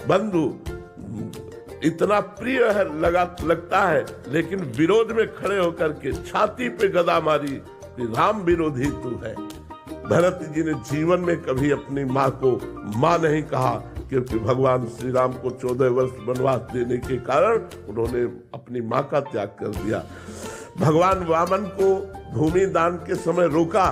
बंधु इतना प्रिय है लगता है, लेकिन विरोध में खड़े होकर के छाती पे गदा मारी, राम विरोधी तू है। भरत जी ने जीवन में कभी अपनी माँ को माँ नहीं कहा, क्योंकि भगवान श्री राम को 14 वर्ष वनवास देने के कारण उन्होंने अपनी माँ का त्याग कर दिया। भगवान वामन को भूमि दान के समय रोका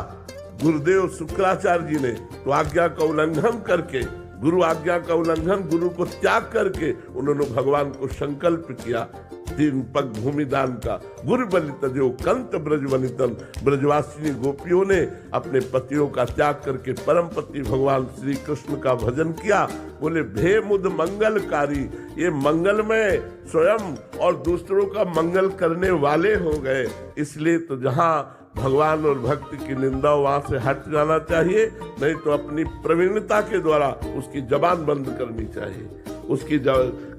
गुरुदेव शुक्राचार्य जी ने, तो आज्ञा का उल्लंघन करके, गुरु आज्ञा का उल्लंघन, गुरु को त्याग करके उन्होंने भगवान को संकल्प किया 3 पग भूमि दान का। गुरु बलित जो कंत ब्रजवनितन, ब्रजवासिनी गोपियों ने अपने पतियों का त्याग करके परम पति भगवान श्री कृष्ण का भजन किया। बोले भे मुद मंगलकारी, ये मंगलमय स्वयं और दूसरों का मंगल करने वाले हो गए। इसलिए तो जहाँ भगवान और भक्ति की निंदा वहां से हट जाना चाहिए, नहीं तो अपनी प्रवीणता के द्वारा उसकी जबान बंद करनी चाहिए। उसकी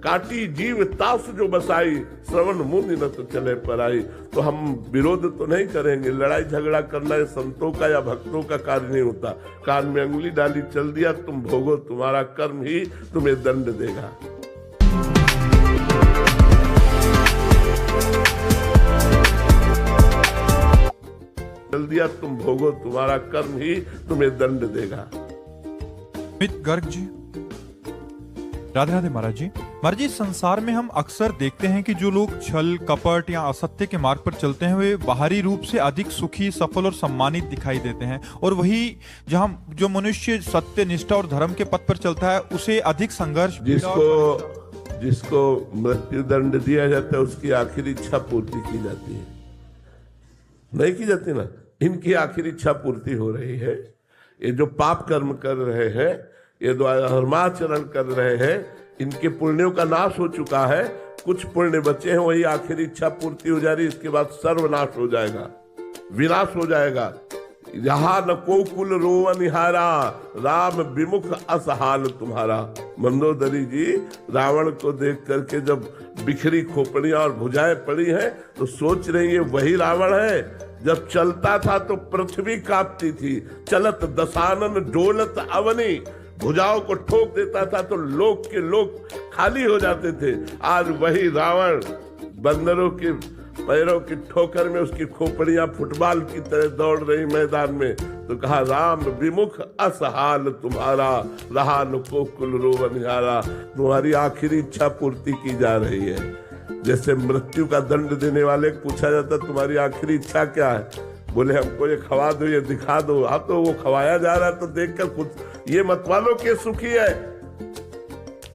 काटी जीव तास जो बसाई, श्रवण मुनि न तो चले पर आई। तो हम विरोध तो नहीं करेंगे, लड़ाई झगड़ा करना ये संतों का या भक्तों का कार्य नहीं होता। कान में अंगुली डाली चल दिया, तुम भोगो, तुम्हारा कर्म ही तुम्हें दंड देगा। चल दिया, तुम भोगो, तुम्हारा कर्म ही तुम्हें दंड देगा। अमित गर्ग जी, राधे राधे महाराज जी। महाराज जी, संसार में हम अक्सर देखते हैं कि जो लोग छल कपट या असत्य के मार्ग पर चलते हैं वे बाहरी रूप से अधिक सुखी, सफल और सम्मानित दिखाई देते हैं, और वही जहाँ जो मनुष्य सत्य, निष्ठा और धर्म के पथ पर चलता है उसे अधिक संघर्ष, जिसको मृत्यु दंड दिया जाता है उसकी आखिरी इच्छा पूर्ति की जाती है, नहीं की जाती ना। इनकी आखिरी इच्छा पूर्ति हो रही है। ये जो पाप कर्म कर रहे हैं, ये धर्माचरण कर रहे हैं, इनके पुण्यों का नाश हो चुका है। कुछ पुण्य बचे हैं, वही आखिरी इच्छा पूर्ति हो जा रही है। इसके बाद सर्वनाश हो जाएगा, विनाश हो जाएगा। यहाँ न को कुल रोवन निहारा, राम विमुख असहाल तुम्हारा। मंदोदरी जी रावण को देख करके जब बिखरी खोपड़ियां और भुजाएं पड़ी हैं तो सोच रही है वही रावण है। जब चलता था तो पृथ्वी कांपती थी, चलत दशानन डोलत अवनी, भुजाओं को ठोक देता था तो लोक के लोक खाली हो जाते थे। आज वही रावण बंदरों के पैरों की ठोकर में उसकी खोपड़ियां फुटबॉल की तरह दौड़ रही मैदान में। तो कहा राम विमुख असहाल तुम्हारा, रहा न को कुल रोवनिहारा। तुम्हारी आखिरी इच्छा पूर्ति की जा रही है। जैसे मृत्यु का दंड देने वाले पूछा जाता तुम्हारी आखिरी इच्छा क्या है, बोले हमको ये खवा दो, ये दिखा दो। अब तो वो खवाया जा रहा है तो देखकर खुद ये मत वालो के सुखी है,